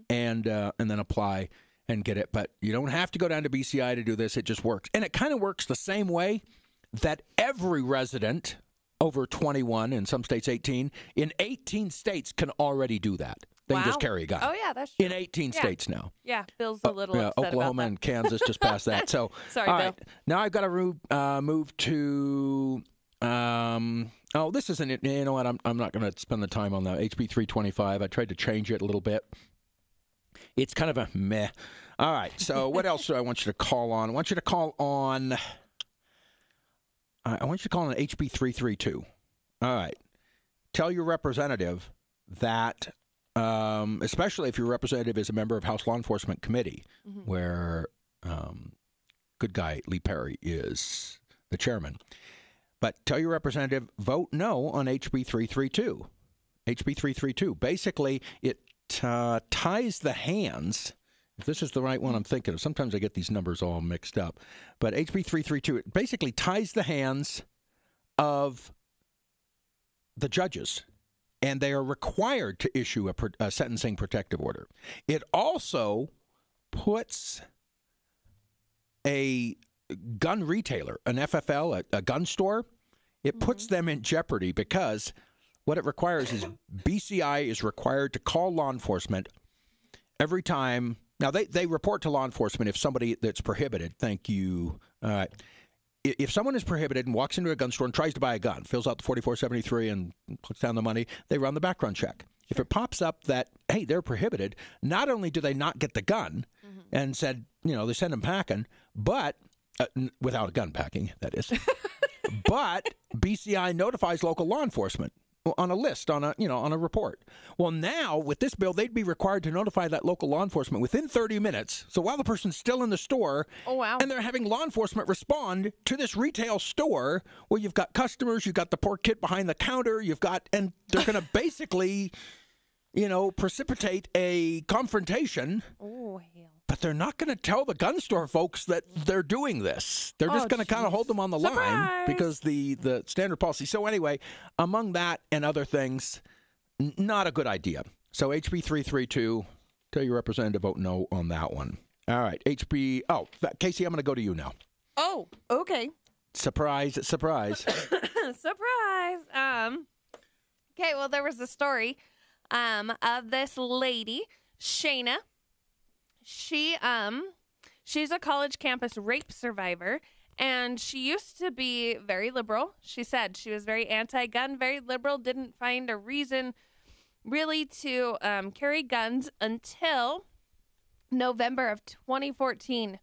and then apply and get it. But you don't have to go down to BCI to do this. It just works. And it kind of works the same way that every resident over 21, in some states 18, in 18 states can already do that. They can just carry a gun. Oh, yeah, that's true. In 18 states now. Yeah, Bill's a little upset Oklahoma about that. and Kansas just passed that. So, Sorry, all Bill. right. Now I've got to move to. This isn't it. You know what? I'm not going to spend the time on the HB 325. I tried to change it a little bit. It's kind of a meh. All right. So what else do I want you to call on? I want you to call on HB 332. All right. Tell your representative that. Especially if your representative is a member of House Law Enforcement Committee, where good guy Lee Perry is the chairman. But tell your representative, vote no on HB 332. HB 332. Basically, it ties the hands, if this is the right one I'm thinking of. Sometimes I get these numbers all mixed up. But HB 332, it basically ties the hands of the judges. And they are required to issue a sentencing protective order. It also puts a gun retailer, an FFL, a gun store, it puts them in jeopardy because what it requires is BCI is required to call law enforcement every time. Now, they report to law enforcement if somebody that's prohibited. Thank you. If someone is prohibited and walks into a gun store and tries to buy a gun, fills out the 4473 and puts down the money, they run the background check. If it pops up that, hey, they're prohibited, not only do they not get the gun and said, they send them packing, but without a gun packing, that is, but BCI notifies local law enforcement on a list, on a report. Well, now with this bill, they'd be required to notify that local law enforcement within 30 minutes. So while the person's still in the store, and they're having law enforcement respond to this retail store where you've got customers, you've got the poor kid behind the counter, and they're going to basically, precipitate a confrontation. Oh, hell. But they're not going to tell the gun store folks that they're doing this. They're just going to kind of hold them on the line because the standard policy. So anyway, among that and other things, not a good idea. So HB 332, tell your representative to vote no on that one. All right, Casey, I'm going to go to you now. Oh, okay. Surprise. Surprise. Okay, well, there was a story of this lady, Shayna. She's a college campus rape survivor, and she used to be very liberal. She said she was very anti-gun, very liberal, didn't find a reason really to carry guns until November of 2014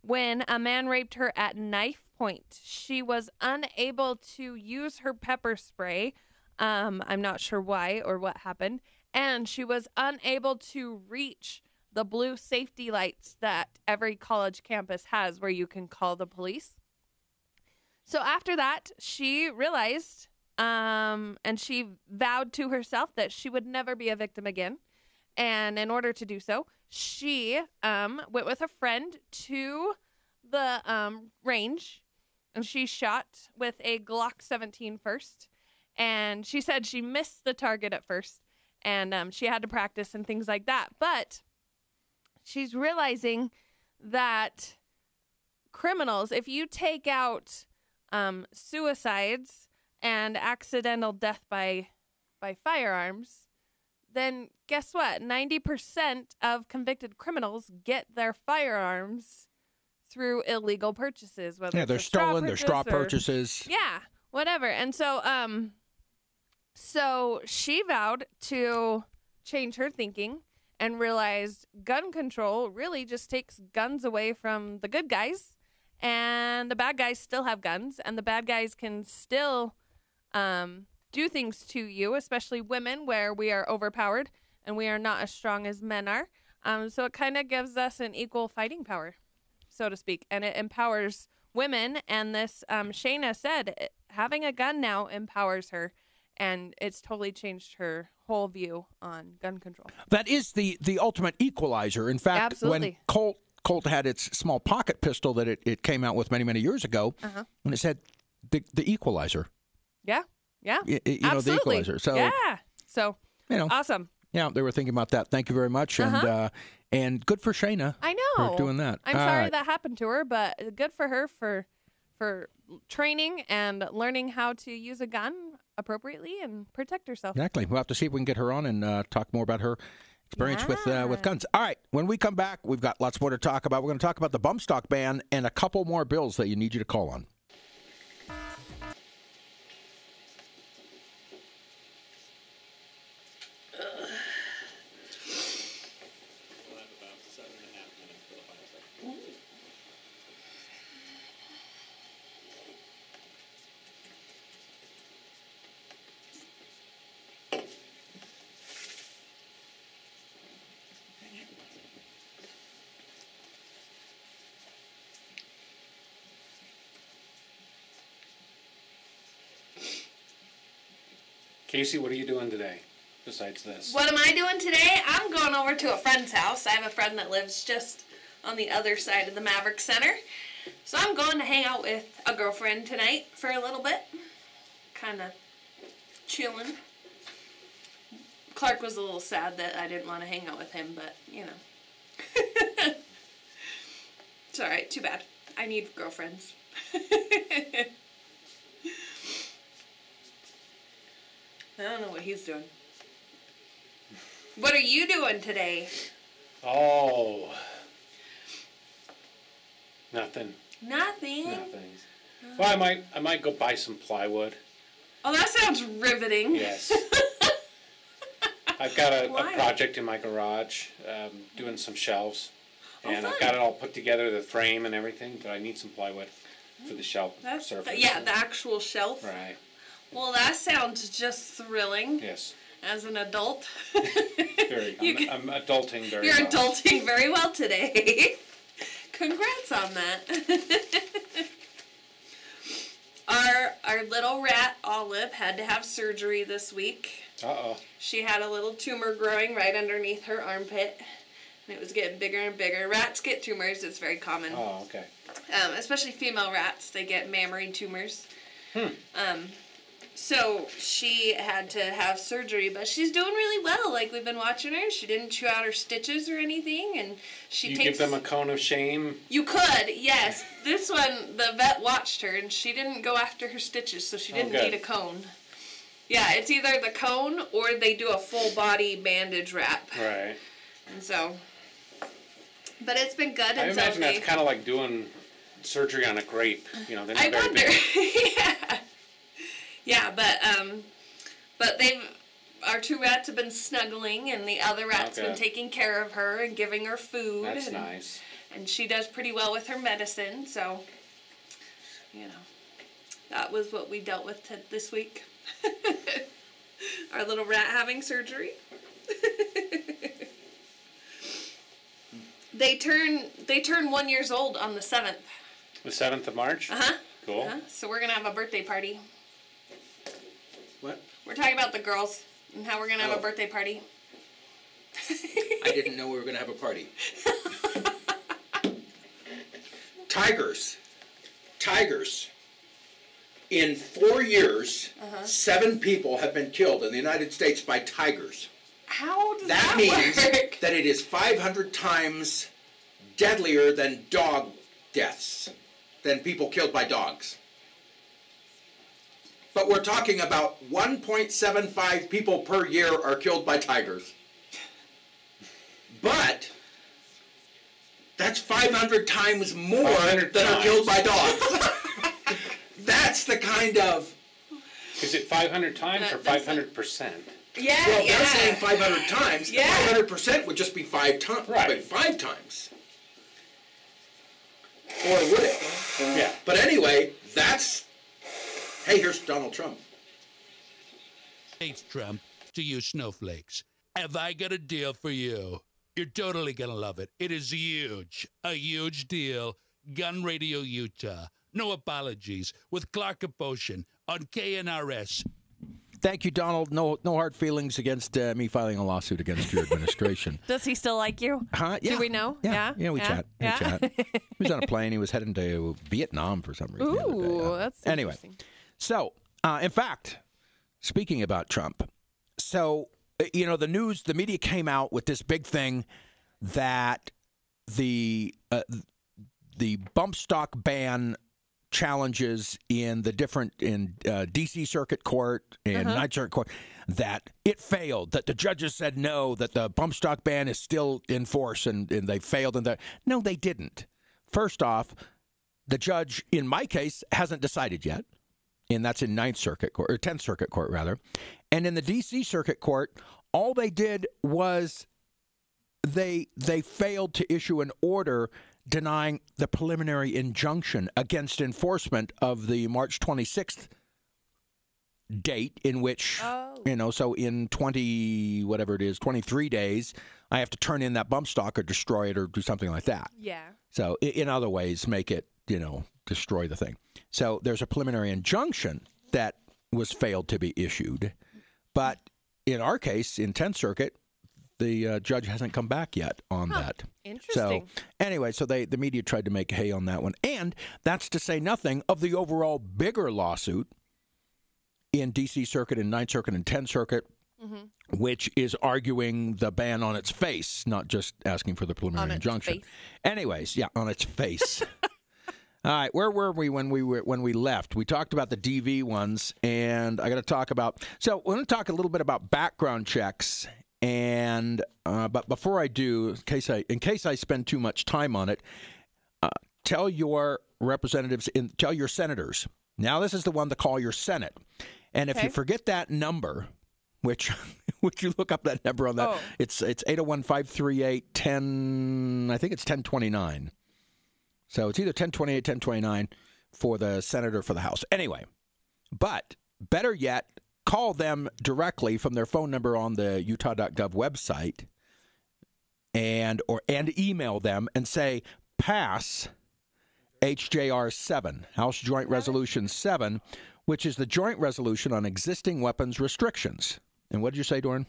when a man raped her at knife point. She was unable to use her pepper spray. I'm not sure why or what happened. And she was unable to reach the blue safety lights that every college campus has where you can call the police. So after that, she realized, and she vowed to herself that she would never be a victim again. And in order to do so, she went with a friend to the range, and she shot with a Glock 17 first. And she said she missed the target at first, and she had to practice and things like that. But she's realizing that criminals, if you take out suicides and accidental death by firearms, then guess what? 90% of convicted criminals get their firearms through illegal purchases. Whether they're stolen, they're straw purchases. Yeah, whatever. And so, so she vowed to change her thinking and realized gun control really just takes guns away from the good guys, and the bad guys still have guns, and the bad guys can still do things to you, especially women, where we are overpowered and we are not as strong as men are. So it kind of gives us an equal fighting power, so to speak, and it empowers women. And this Shayna said having a gun now empowers her, and it's totally changed her whole view on gun control. That is the ultimate equalizer. In fact, Absolutely. when Colt had its small pocket pistol that it came out with many, many years ago, and it said the equalizer. Yeah. You know, Absolutely. the equalizer. So, yeah. So, awesome. Yeah, they were thinking about that. Thank you very much. And good for Shayna. I know. For doing that. I'm sorry that happened to her, but good for her for training and learning how to use a gun appropriately and protect herself. Exactly. We'll have to see if we can get her on and talk more about her experience with guns. All right. When we come back, we've got lots more to talk about. We're going to talk about the bump stock ban and a couple more bills that you need you to call on. Casey, what are you doing today besides this? What am I doing today? I'm going over to a friend's house. I have a friend that lives just on the other side of the Maverick Center. So I'm going to hang out with a girlfriend tonight for a little bit. Kind of chilling. Clark was a little sad that I didn't want to hang out with him, but, you know. It's alright, too bad. I need girlfriends. I don't know what he's doing. What are you doing today? Oh. Nothing. Nothing. Well, I might go buy some plywood. Oh, that sounds riveting. Yes. I've got a Why? project in my garage, doing some shelves. And fun. I've got it all put together, the frame and everything, but I need some plywood for the shelf surface. Yeah, the actual shelf. Right. Well, that sounds just thrilling. Yes. As an adult. Very. I'm adulting very well. You're adulting very well today. Congrats on that. Our little rat, Olive, had to have surgery this week. Uh-oh. She had a little tumor growing right underneath her armpit. And it was getting bigger and bigger. Rats get tumors. It's very common. Oh, okay. Especially female rats. They get mammary tumors. So she had to have surgery, but she's doing really well. Like, we've been watching her. She didn't chew out her stitches or anything, and she You takes... give them a cone of shame? You could, yes. This one, the vet watched her, and she didn't go after her stitches, so she didn't need a cone. Yeah, it's either the cone or they do a full body bandage wrap. Right. And so... But it's been good. I imagine that's kind of like doing surgery on a grape. You know, they're not very big. Yeah. Yeah, but our two rats have been snuggling, and the other rat's been taking care of her and giving her food. That's nice. And she does pretty well with her medicine, so, you know, that was what we dealt with this week. Our little rat having surgery. They turn 1 year old on the 7th. The 7th of March? Uh-huh. Cool. Uh-huh. So we're going to have a birthday party. What? We're talking about the girls and how we're going to have a birthday party. I didn't know we were going to have a party. Tigers. In 4 years, 7 people have been killed in the United States by tigers. How does that means work? That it is 500 times deadlier than dog deaths, than people killed by dogs. But we're talking about 1.75 people per year are killed by tigers. But that's 500 times more than are killed by dogs. That's the kind of... Is it 500 times or 500%? Yeah, well, they're saying 500 times. Yeah. 500% would just be 5 times. Right. But 5 times. Or would it? Yeah. But anyway, that's... Hey, here's Donald Trump. Thanks, Trump, to you snowflakes. Have I got a deal for you? You're totally going to love it. It is huge. A huge deal. Gun Radio Utah. No apologies. With Clark Aposhian. on KNRS. Thank you, Donald. No hard feelings against me filing a lawsuit against your administration. Does he still like you? Huh? Yeah. Do we know? Yeah, we chat. We Yeah. chat. He was on a plane. He was heading to Vietnam for some reason. the other day. Ooh, that's Anyway, interesting. so, in fact, speaking about Trump, so, the news, the media came out with this big thing that the bump stock ban challenges in the different D.C. Circuit Court and Ninth Circuit Court, that it failed, that the judges said no, that the bump stock ban is still in force, and they failed. No, they didn't. First off, the judge, in my case, hasn't decided yet, and that's in Ninth Circuit Court, or 10th Circuit Court, rather. And in the D.C. Circuit Court, all they did was they failed to issue an order denying the preliminary injunction against enforcement of the March 26th date, in which, so in 23 days, I have to turn in that bump stock or destroy it or do something like that. Yeah. So in other ways, make it, destroy the thing. So there's a preliminary injunction that was failed to be issued. But in our case, in 10th Circuit, the judge hasn't come back yet on that. Interesting. So anyway, the media tried to make hay on that one. And that's to say nothing of the overall bigger lawsuit in D.C. Circuit and 9th Circuit and 10th Circuit, which is arguing the ban on its face, not just asking for the preliminary injunction. Anyways, on its face. All right, where were we when we left? We talked about the DV ones, and I got to talk about. So we're going to talk a little bit about background checks. And but before I do, in case I spend too much time on it, tell your representatives, tell your senators. Now this is the one to call your Senate, and if you forget that number, which you look up that number on that, it's 801-538-10. I think it's 1029. So it's either 1028, 1029 for the Senate or for the House. Anyway, but better yet, call them directly from their phone number on the utah.gov website and email them and say, pass HJR 7, House Joint Resolution 7, which is the joint resolution on existing weapons restrictions. And what did you say, Doran?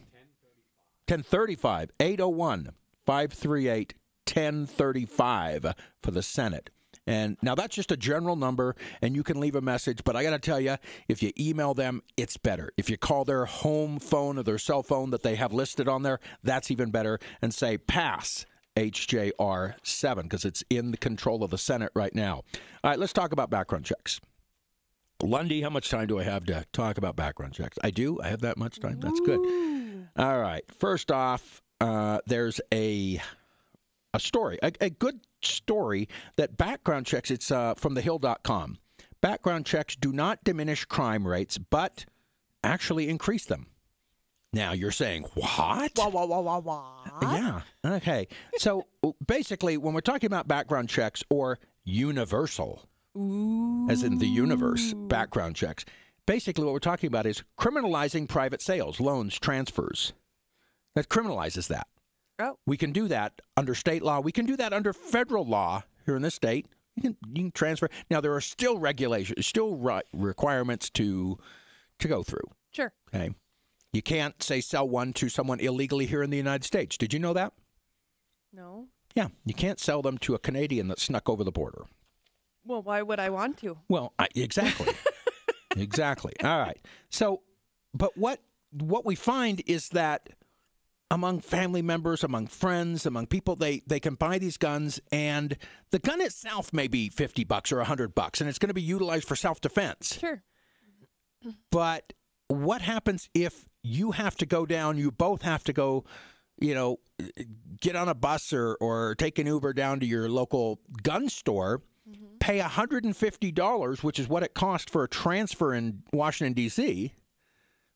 1035. 801-538-1035 for the Senate. And now that's just a general number, and you can leave a message. But I got to tell you, if you email them, it's better. If you call their home phone or their cell phone that they have listed on there, that's even better. And say, pass HJR 7, because it's in the control of the Senate right now. All right, let's talk about background checks. Lundy, how much time do I have to talk about background checks? I do? I have that much time? That's good. All right. First off, there's a story, a good story that background checks, it's from thehill.com. Background checks do not diminish crime rates, but actually increase them. Now you're saying, what? Yeah. Okay. So basically, when we're talking about background checks or universal, as in the universe, background checks, basically what we're talking about is criminalizing private sales, loans, transfers. That criminalizes that. Oh. We can do that under state law. We can do that under federal law here in this state. You can transfer. Now, there are still regulations, still requirements to go through. Sure. Okay. You can't, say, sell one to someone illegally here in the United States. Did you know that? No. Yeah. You can't sell them to a Canadian that snuck over the border. Well, why would I want to? Well, exactly. Exactly. All right. So, but what we find is that among family members, among friends, among people, they can buy these guns, and the gun itself may be $50 or $100, and it's going to be utilized for self-defense. Sure. But what happens if you have to go down, you both have to go, get on a bus or take an Uber down to your local gun store, pay $150, which is what it cost for a transfer in Washington, D.C.,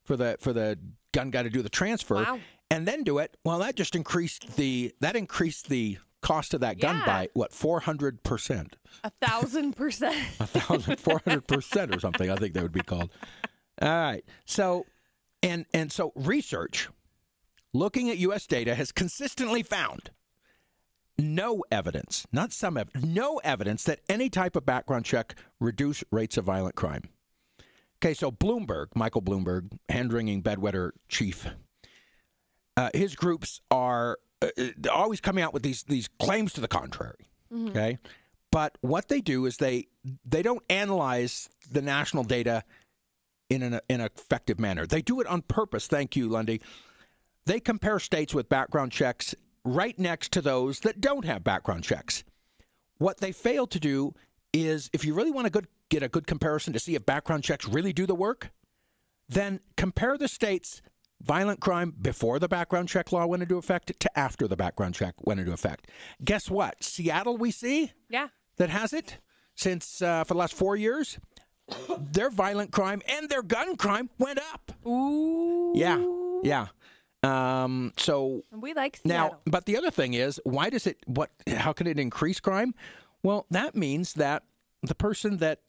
for the gun guy to do the transfer. Wow. And then do it. Well, that just increased the cost of that gun by what, 400%? 1,000%. 400% or something. I think that would be called. All right. So, and so research, looking at U.S. data, has consistently found no evidence, not some evidence, no evidence that any type of background check reduce rates of violent crime. Okay, so Bloomberg, Michael Bloomberg, hand-wringing bedwetter chief, his groups are always coming out with these claims to the contrary, okay? But what they do is they don't analyze the national data in an effective manner. They do it on purpose. Thank you, Lundy. They compare states with background checks right next to those that don't have background checks. What they fail to do is, if you really want to get a good comparison to see if background checks really do the work, then compare the states' violent crime before the background check law went into effect to after the background check went into effect. Guess what? Seattle, we see, that has it since for the last 4 years. Their violent crime and their gun crime went up. Ooh. Yeah. So we like Seattle. Now, but the other thing is, why does it? How can it increase crime? Well, that means that the person that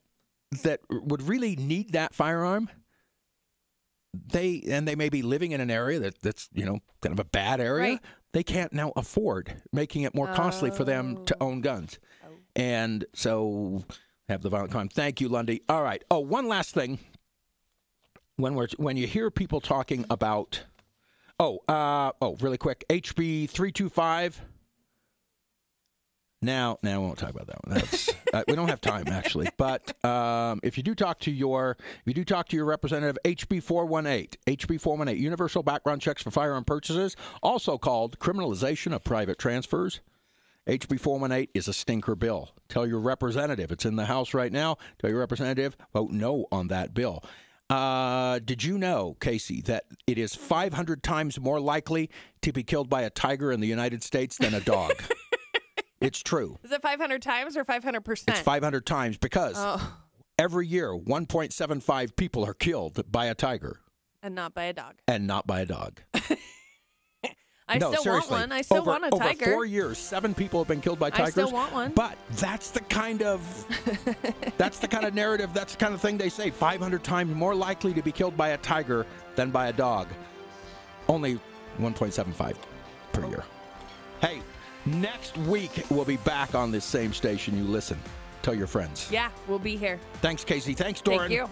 would really need that firearm, they may be living in an area that's kind of a bad area. Right. They can't now afford, making it more costly for them to own guns, and so have the violent crime. Thank you, Lundy. All right. Oh, one last thing. When you hear people talking about really quick, HB 325. Now I won't talk about that one. That's, we don't have time actually. But if you do talk to your representative, HB 418, universal background checks for firearm purchases, also called criminalization of private transfers. HB 418 is a stinker bill. Tell your representative. It's in the House right now. Tell your representative, vote no on that bill. Did you know, Casey, that it is 500 times more likely to be killed by a tiger in the United States than a dog? It's true. Is it 500 times or 500%? It's 500 times because every year 1.75 people are killed by a tiger. And not by a dog. I still want one. I still want a tiger. Over 4 years, 7 people have been killed by tigers. I still want one. But that's the kind of narrative, that's the kind of thing they say. 500 times more likely to be killed by a tiger than by a dog. Only 1.75 per year. Hey, next week we'll be back on this same station. You listen. Tell your friends. Yeah, we'll be here. Thanks, Casey. Thanks, Doran. Thank you.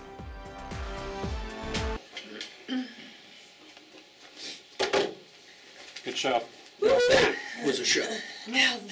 Good show. That was a show.